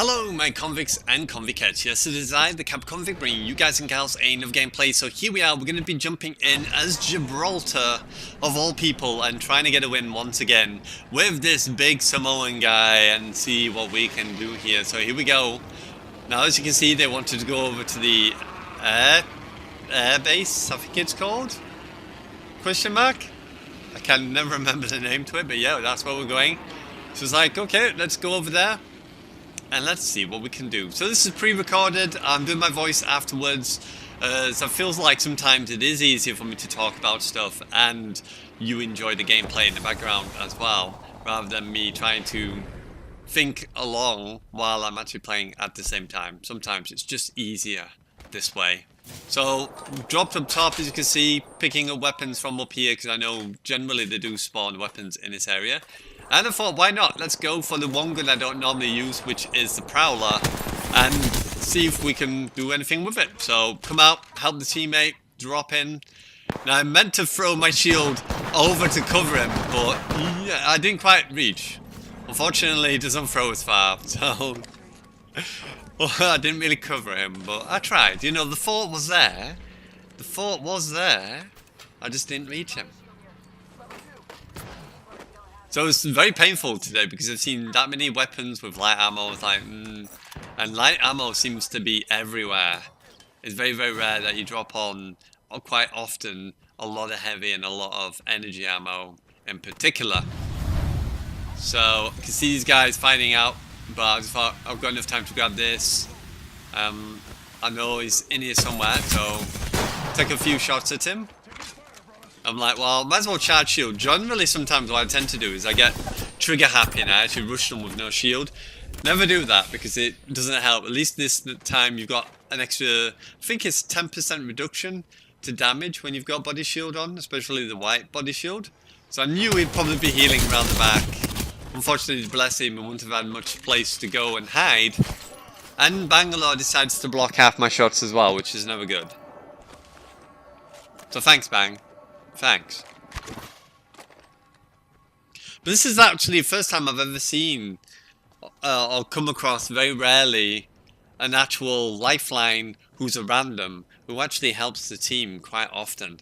Hello my convicts and convicts. Yes, it is I, the Kappa convict, bringing you guys and gals another gameplay. So here we are, we're going to be jumping in as Gibraltar, of all people, and trying to get a win once again with this big Samoan guy and see what we can do here. So here we go. Now as you can see, they wanted to go over to the air base, I think it's called? Question mark? I can never remember the name to it, but yeah, that's where we're going. So it's like, okay, let's go over there. And let's see what we can do. So this is pre-recorded. I'm doing my voice afterwards. So it feels like sometimes it is easier for me to talk about stuff and you enjoy the gameplay in the background as well, rather than me trying to think along while I'm actually playing at the same time. Sometimes it's just easier this way. So dropped up top, as you can see, picking up weapons from up here because I know generally they do spawn weapons in this area. And I thought, why not? Let's go for the one gun I don't normally use, which is the Prowler, and see if we can do anything with it. So come out, help the teammate, drop in. Now I meant to throw my shield over to cover him, but yeah, I didn't quite reach. Unfortunately, it doesn't throw as far, so well, I didn't really cover him, but I tried. You know, the thought was there. The thought was there. I just didn't reach him. So it's very painful today because I've seen that many weapons with light ammo. It's like, and light ammo seems to be everywhere. It's very, very rare that you drop on, or quite often, a lot of heavy and a lot of energy ammo in particular. So I can see these guys fighting out, but I just thought I've got enough time to grab this. I know he's in here somewhere, so take a few shots at him. I'm like, well, might as well charge shield. Generally, sometimes what I tend to do is I get trigger happy and I actually rush them with no shield. Never do that because it doesn't help. At least this time you've got an extra, I think it's 10% reduction to damage when you've got body shield on, especially the white body shield. So I knew he'd probably be healing around the back. Unfortunately, bless him, I wouldn't have had much place to go and hide. And Bangalore decides to block half my shots as well, which is never good. So thanks, Bang. Thanks. But this is actually the first time I've ever seen or come across, very rarely, an actual lifeline who's a random who actually helps the team quite often,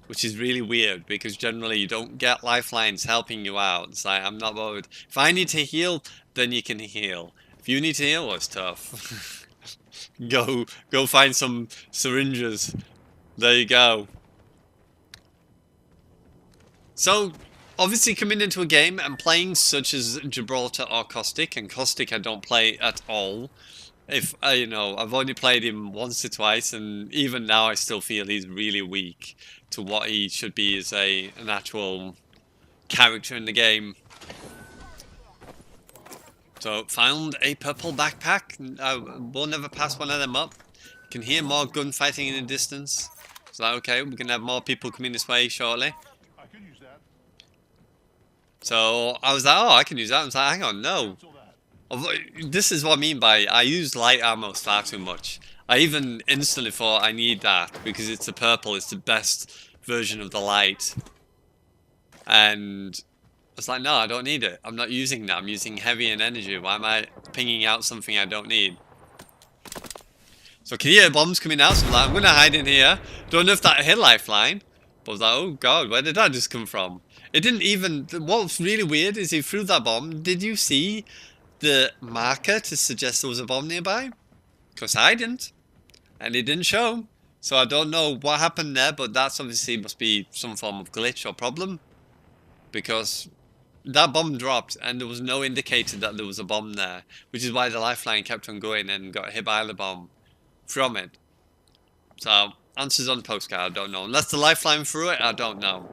which is really weird because generally you don't get lifelines helping you out. It's like, I'm not bothered. If I need to heal, then you can heal. If you need to heal, well, it's tough. Go find some syringes. There you go. So, obviously coming into a game and playing such as Gibraltar or Caustic, and Caustic I don't play at all. If you know, I've only played him once or twice, and even now I still feel he's really weak to what he should be as an actual character in the game. So, found a purple backpack. I will never pass one of them up. You can hear more gunfighting in the distance. So, okay, we're gonna have more people coming this way shortly. So I was like, oh, I can use that. I was like, hang on, no. This is what I mean by I use light ammo far too much. I even instantly thought I need that because it's the purple, it's the best version of the light. And I was like, no, I don't need it. I'm not using that. I'm using heavy and energy. Why am I pinging out something I don't need? So I can hear bombs coming out, so I'm like, I'm going to hide in here. Don't know if that hit lifeline. But I was like, oh god, where did that just come from? It didn't even... What's really weird is he threw that bomb. Did you see the marker to suggest there was a bomb nearby? Because I didn't. And it didn't show. So I don't know what happened there, but that's obviously must be some form of glitch or problem. Because that bomb dropped and there was no indicator that there was a bomb there. Which is why the lifeline kept on going and got hit by the bomb from it. So, answers on the postcard, I don't know. Unless the lifeline threw it, I don't know.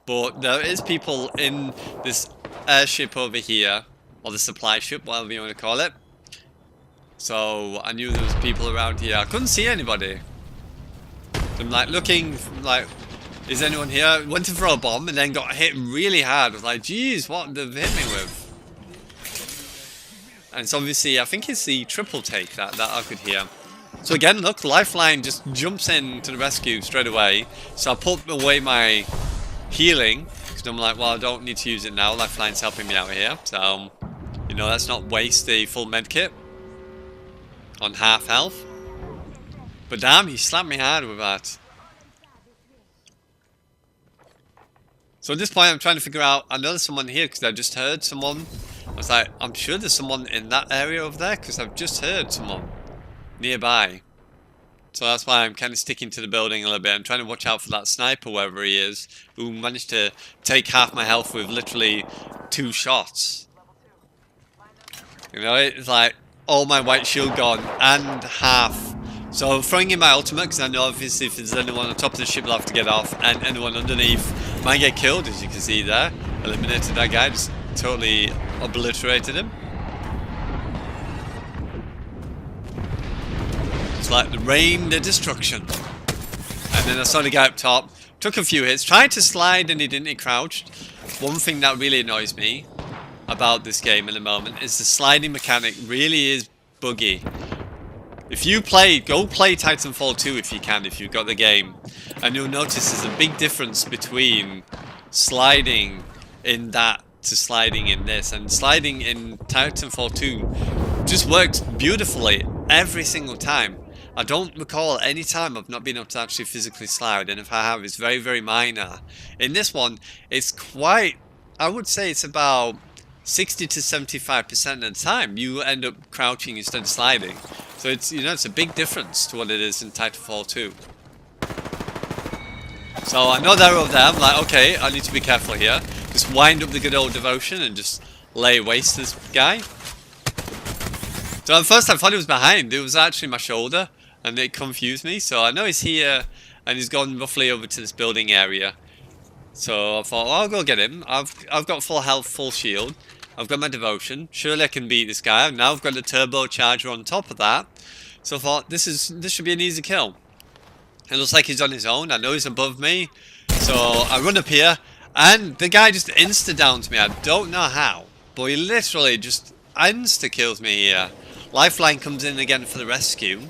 But there is people in this airship over here, or the supply ship, whatever you want to call it. So I knew there was people around here. I couldn't see anybody. So I'm like looking, like, is anyone here? Went to throw a bomb and then got hit really hard. I was like, geez, what they've hit me with? And it's obviously, I think it's the triple take that I could hear. So again, look, Lifeline just jumps in to the rescue straight away. So I put away my healing because I'm like, well, I don't need to use it now. Lifeline's helping me out here. So You know, let's not waste a full medkit on half health. But damn, he slapped me hard with that. So at this point I'm trying to figure out, I know there's someone here because I just heard someone. I was like, I'm sure there's someone in that area over there because I've just heard someone nearby. So that's why I'm kind of sticking to the building a little bit. I'm trying to watch out for that sniper, wherever he is, who managed to take half my health with literally 2 shots. You know, it's like all my white shield gone and half. So I'm throwing in my ultimate because I know obviously if there's anyone on top of the ship I'll have to get off, and anyone underneath might get killed, as you can see there. Eliminated that guy, just totally obliterated him. It's like the rain, the destruction. And then I saw the guy up top, took a few hits, tried to slide and he didn't, he crouched. One thing that really annoys me about this game at the moment is the sliding mechanic really is buggy. If you play, go play Titanfall 2 if you can, if you've got the game, and you'll notice there's a big difference between sliding in that to sliding in this, and sliding in Titanfall 2 just works beautifully every single time. I don't recall any time I've not been able to actually physically slide, and if I have, it's very, very minor. In this one, it's quite, I would say it's about 60 to 75% of the time you end up crouching instead of sliding. So it's, you know, it's a big difference to what it is in Titanfall 2. So I know they're over there. I'm like, okay, I need to be careful here. Just wind up the good old devotion and just lay waste to this guy. So at first I thought he was behind. It was actually my shoulder, and it confused me. So I know he's here, and he's gone roughly over to this building area. So I thought, well, I'll go get him. I've got full health, full shield. I've got my devotion. Surely I can beat this guy. Now I've got the turbocharger on top of that. So I thought, this should be an easy kill. It looks like he's on his own. I know he's above me. So I run up here, and the guy just insta-downs me. I don't know how, but he literally just insta-kills me here. Lifeline comes in again for the rescue.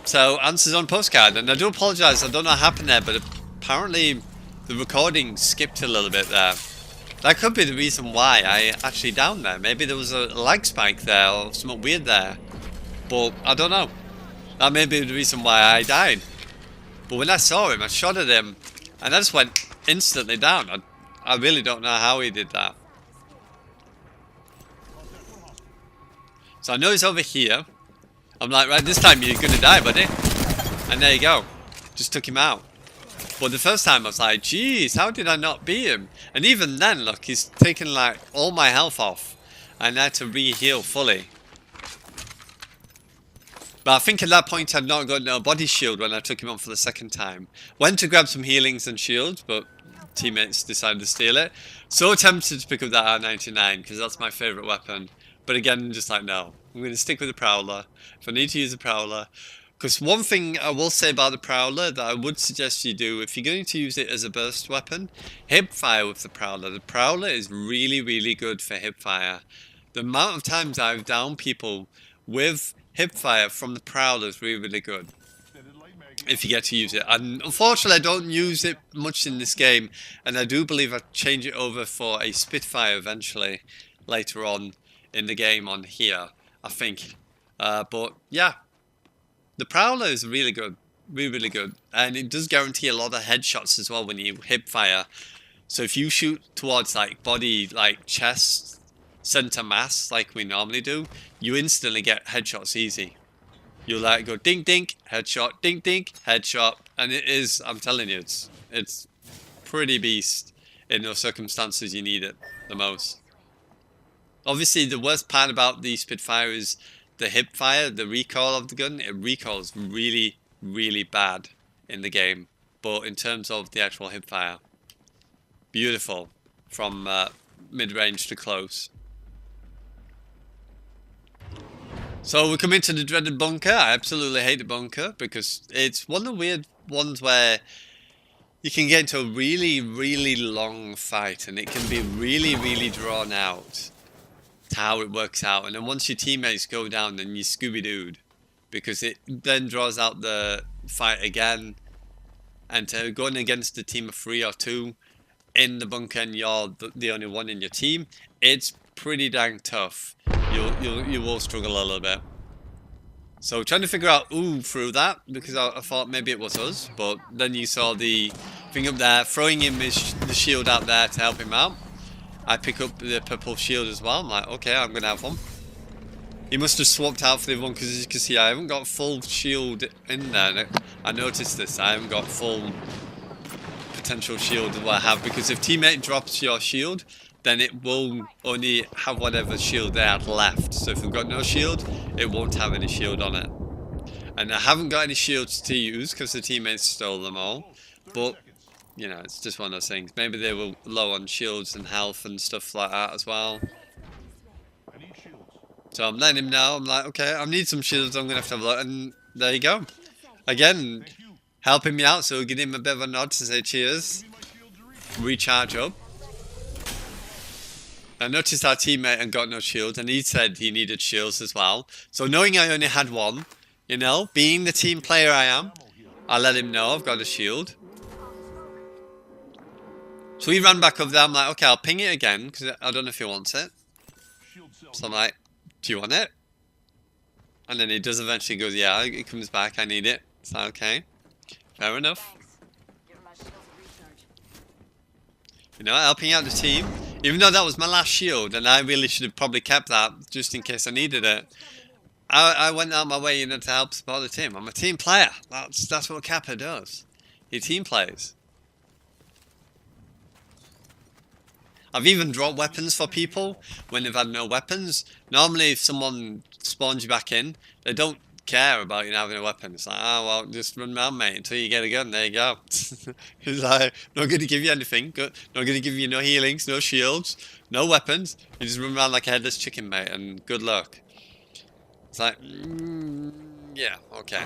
So answers on postcard, and I do apologise. I don't know what happened there, but apparently the recording skipped a little bit there. That could be the reason why I actually downed there. Maybe there was a lag spike there or something weird there. But I don't know. That may be the reason why I died. But when I saw him, I shot at him, and I just went instantly down. I really don't know how he did that. So I know he's over here. I'm like, right, this time you're gonna die, buddy. And there you go. Just took him out. But the first time I was like, geez, how did I not beat him? And even then, look, he's taken like all my health off. And I had to re-heal fully. But I think at that point I'd not got no body shield when I took him on for the second time. Went to grab some healings and shields, but teammates decided to steal it. So tempted to pick up that R99 because that's my favourite weapon. But again, just like, no. I'm going to stick with the Prowler. If I need to use the Prowler. Because one thing I will say about the Prowler that I would suggest you do, if you're going to use it as a burst weapon, hipfire with the Prowler. The Prowler is really, really good for hipfire. The amount of times I've downed people with hipfire from the Prowler is really, really good. If you get to use it. And unfortunately I don't use it much in this game. And I do believe I'll change it over for a Spitfire eventually. Later on in the game on here, I think. But yeah. The Prowler is really good, really good, and it does guarantee a lot of headshots as well when you hip fire. So if you shoot towards like body, like chest, center mass, like we normally do, you instantly get headshots easy. You'll like go dink dink, headshot, dink dink, headshot, and it is, I'm telling you, it's pretty beast in those circumstances you need it the most. Obviously the worst part about the Spitfire is the hip fire, the recoil of the gun. It recoils really, really bad in the game. But in terms of the actual hip fire, beautiful from mid-range to close. So we come into the dreaded bunker. I absolutely hate the bunker because it's one of the weird ones where you can get into a really, really long fight and it can be really, really drawn out. How it works out, and then once your teammates go down, then you Scooby-Dooed because it then draws out the fight again, and to going against a team of 3 or 2 in the bunker and you're the only one in your team, it's pretty dang tough. You will struggle a little bit. So trying to figure out through that, because I thought maybe it was us, but then you saw the thing up there, throwing him the shield out there to help him out. I pick up the purple shield as well. I'm like, okay, I'm gonna have one. He must have swapped out for the other one, because as you can see, I haven't got full shield in there. I noticed this. I haven't got full potential shield that I have, because if teammate drops your shield, then it will only have whatever shield they had left. So if you've got no shield, it won't have any shield on it. And I haven't got any shields to use because the teammates stole them all. But, you know, it's just one of those things. Maybe they were low on shields and health and stuff like that as well. So I'm letting him know. I'm like, okay, I need some shields. I'm going to have a look. And there you go. Again, helping me out. So give him a bit of a nod to say cheers. Recharge up. I noticed our teammate had got no shield, and he said he needed shields as well. So knowing I only had one, you know, being the team player I am, I let him know I've got a shield. So he ran back over there. I'm like, okay, I'll ping it again, because I don't know if he wants it. So I'm like, do you want it? And then he does eventually go, yeah, it comes back, I need it. It's like, okay, fair enough. You know, helping out the team. Even though that was my last shield, and I really should have probably kept that just in case I needed it. I went out my way, you know, to help support the team. I'm a team player. That's what Kappa does. He team plays. I've even dropped weapons for people when they've had no weapons. Normally, if someone spawns you back in, they don't care about you not having a weapon. It's like, oh, well, just run around, mate, until you get a gun. There you go. It's like, not going to give you anything. Not going to give you no healings, no shields, no weapons. You just run around like a headless chicken, mate, and good luck. It's like, yeah, okay.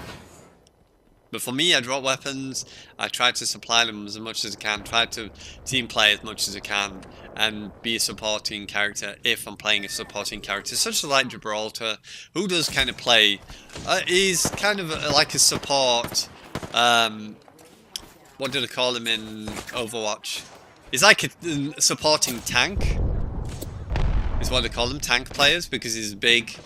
But for me, I drop weapons. I try to supply them as much as I can. Try to team play as much as I can. And be a supporting character if I'm playing a supporting character. Such as like Gibraltar, who does kind of play. He's kind of like a support. What do they call him in Overwatch? He's like a supporting tank. Is what they call them, tank players, because he's big.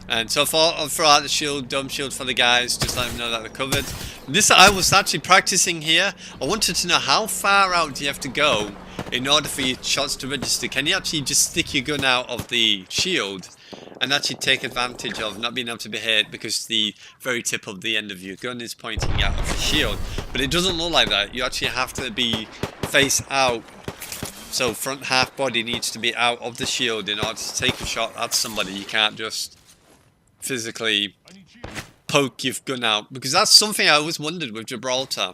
And so I'll throw out the shield, dome shield for the guys, just let them know that they're covered. This I was actually practicing here. I wanted to know how far out do you have to go in order for your shots to register. Can you actually just stick your gun out of the shield and actually take advantage of not being able to be hit because the very tip of the end of your gun is pointing out of the shield? But it doesn't look like that. You actually have to be face out. So front half body needs to be out of the shield in order to take a shot at somebody. You can't just physically poke your gun out, because that's something I always wondered with Gibraltar.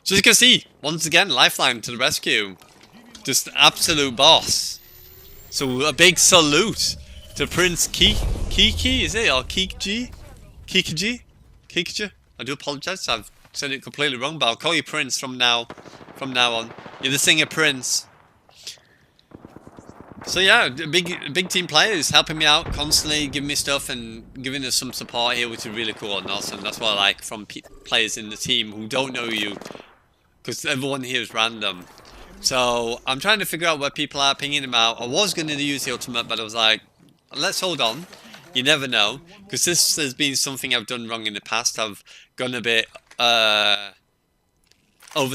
So as you can see, once again, Lifeline to the rescue. Just absolute boss. So a big salute to Prince Kiki, is it? Or Kikiji? Kikiji? I do apologise, I've said it completely wrong, but I'll call you Prince from now on. You're the singer Prince. So yeah, big team players helping me out constantly, giving me stuff and giving us some support here, which is really cool and awesome. That's what I like from players in the team who don't know you, because everyone here is random. So I'm trying to figure out where people are, pinging them out. I was going to use the ultimate, but I was like, let's hold on. You never know, because this has been something I've done wrong in the past. I've gone a bit over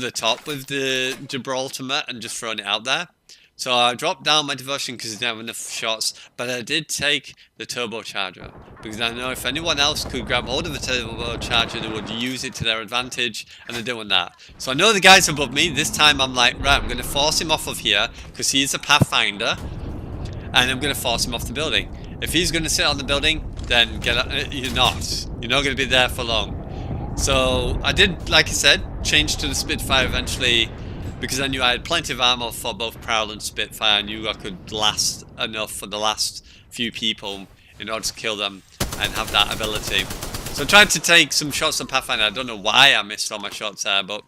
the top with the Gibraltar and just thrown it out there. So I dropped down my devotion because I didn't have enough shots, but I did take the turbocharger, because I know if anyone else could grab hold of the turbocharger, they would use it to their advantage, and they're doing that. So I know the guys above me. This time I'm like, right, I'm going to force him off of here, because he's a pathfinder, and I'm going to force him off the building. If he's going to sit on the building, then get up. You're not going to be there for long. So I did, like I said, change to the Spitfire eventually, because I knew I had plenty of ammo for both Prowl and Spitfire. I knew I could last enough for the last few people in order to kill them and have that ability. So I tried to take some shots on Pathfinder. I don't know why I missed all my shots there, but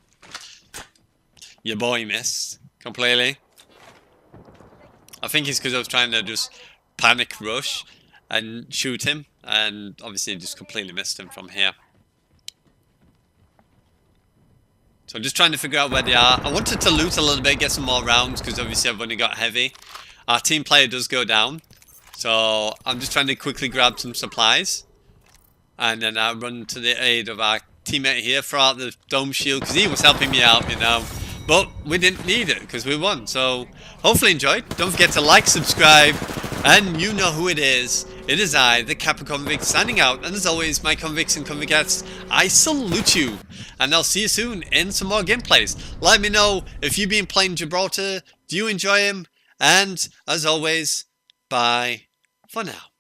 your boy missed completely. I think it's because I was trying to just panic rush and shoot him, and obviously just completely missed him from here. So I'm just trying to figure out where they are. I wanted to loot a little bit, get some more rounds, because obviously I've only got heavy. Our team player does go down. So I'm just trying to quickly grab some supplies. And then I run to the aid of our teammate here, throw out the dome shield, because he was helping me out, you know. But we didn't need it, because we won. So hopefully enjoyed. Don't forget to like, subscribe, and you know who it is. It is I, the Kappa Convict, signing out. And as always, my convicts and convicts, I salute you. And I'll see you soon in some more gameplays. Let me know if you've been playing Gibraltar. Do you enjoy him? And as always, bye for now.